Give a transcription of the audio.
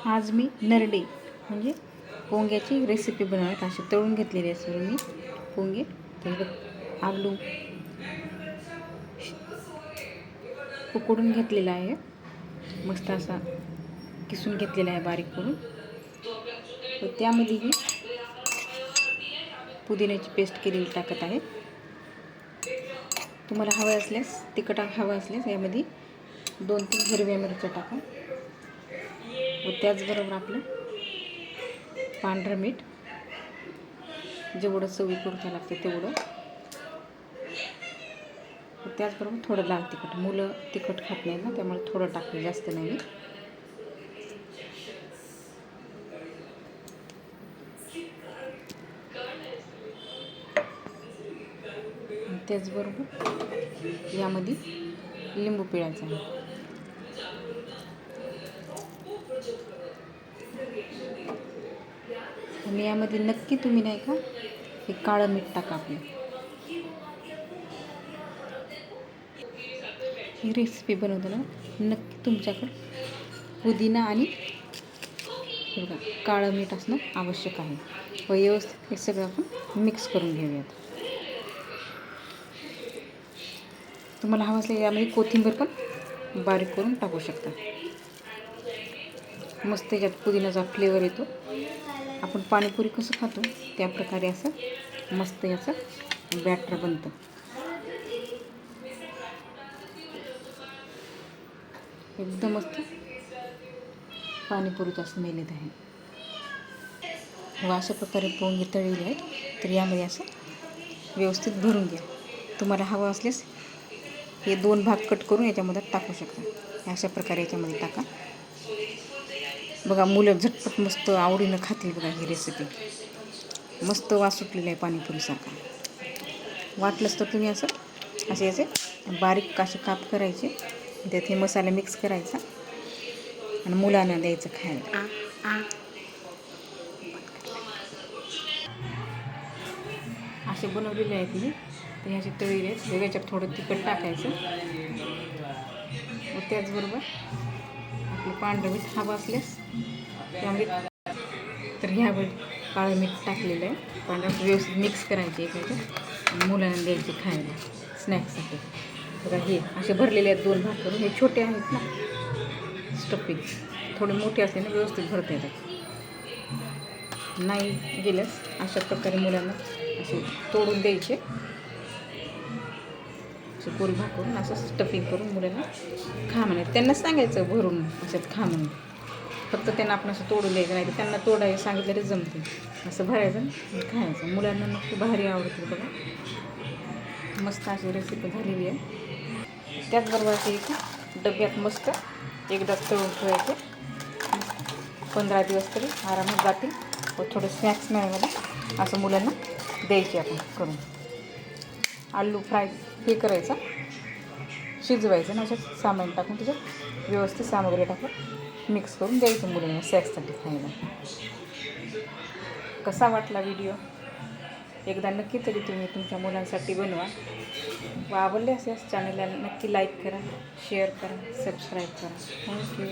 आज मी नरडे म्हणजे पोंग्याची रेसिपी बनवत अशी तळून घेतलेली आहे सर्व मी पोंगे. तर आलू उकडून घेतलेला आहे, मस्त असा किसून घेतलेला आहे बारीक करून. तर त्यामध्ये ही पुदिन्याची पेस्ट केलेली टाकत आहे. तुम्हाला हवं असल्यास तिखट हवं असल्यास यामध्ये 2-3 हिरव्या मिरच्या टाका व त्याचबरोबर आपलं पांढरं मीठ जेवढं चवीपुरतं लागते तेवढं, त्याचबरोबर थोडं लाल तिखट. मुलं तिखट खात नाहीत ना, त्यामुळे थोडं टाकलं, जास्त नाही. त्याचबरोबर यामध्ये लिंबू पिळायचं आहे. आणि यामध्ये नक्की तुम्ही नाही का हे काळं मीठ टाका. आपलं ही रेसिपी बनवताना नक्की तुमच्याकडं पुदिना आणि बघा काळं मीठ असणं आवश्यक आहे. व व्यवस्थित हे सगळं आपण मिक्स करून घेऊयात. तुम्हाला हवं असलं यामध्ये कोथिंबीर पण बारीक करून टाकू शकता. मस्त याच्यात पुदिन्याचा फ्लेवर येतो. आपण पाणीपुरी कसं खातो त्या प्रकारे असं मस्त याचं बॅटर बनतं. एकदम मस्त पाणीपुरीचा स्मेल येत आहे. व अशा प्रकारे पोंगे तळलेले आहेत. तर यामध्ये असं व्यवस्थित भरून घ्या. तुम्हाला हवं असल्यास हे 2 भाग कट करून याच्यामध्ये टाकू शकता. अशा प्रकारे याच्यामध्ये टाका. बघा मुलं झटपट मस्त आवडीनं खातील. बघा ही रेसिपी मस्त वास सुटलेला आहे पाणीपुरीसारखा. वाटलंच तर तुम्ही असे याचे बारीक असे काप करायचे, त्यात हे मसाला मिक्स करायचा आणि मुलांना द्यायचं खायला. असे बनवलेले आहेत मी. तर ह्याचे तळलेले आहेत. याच्यात थोडं तिखट टाकायचं व त्याचबरोबर आपलं पांढरं मीठ हवं असल्यास त्यामध्ये तर ह्यावर काळं मीठ टाकलेलं आहे. पांढरं व्यवस्थित मिक्स करायचे एखाद्या मुलांना द्यायचे खायला स्नॅक्ससाठी. बघा हे असे भरलेले आहेत 2 भाग करून. हे छोटे आहेत ना स्टफिंग, थोडे मोठे असले ना व्यवस्थित भरता येतात. नाही गेल्यास अशा प्रकारे मुलांना असे तोडून द्यायचे, असे गोल भाग करून असं स्टफिंग करून मुलांना खा म्हणे. त्यांना सांगायचं भरून अशात खा म्हणून. फक्त त्यांना आपण असं तोडून द्यायचं नाही, तर त्यांना तोडायला सांगितलं तरी जमते. असं भरायचं आणि खायचं. मुलांना नक्की भारी आवडते. बघा मस्त अशी रेसिपी झालेली आहे. त्याचबरोबर असे डब्यात मस्त एकदा तळून ठेवायचे. 15 दिवस तरी आरामात जातील. व थोडं स्नॅक्स मिळायला असं मुलांना द्यायचे आपण करून. आलू फ्राय हे करायचं, शिजवायचं ना, अशात सामान टाकून त्याच्यात व्यवस्थित सामग्री टाकून मिक्स करून द्यायचं मुलांना स्नॅक्ससाठी खायला. कसा वाटला व्हिडिओ एकदा नक्की तरी तुम्ही तुमच्या मुलांसाठी बनवा. व आवडले असल्यास चॅनलला नक्की लाईक करा, शेअर करा, सबस्क्राईब करा. थँक्यू.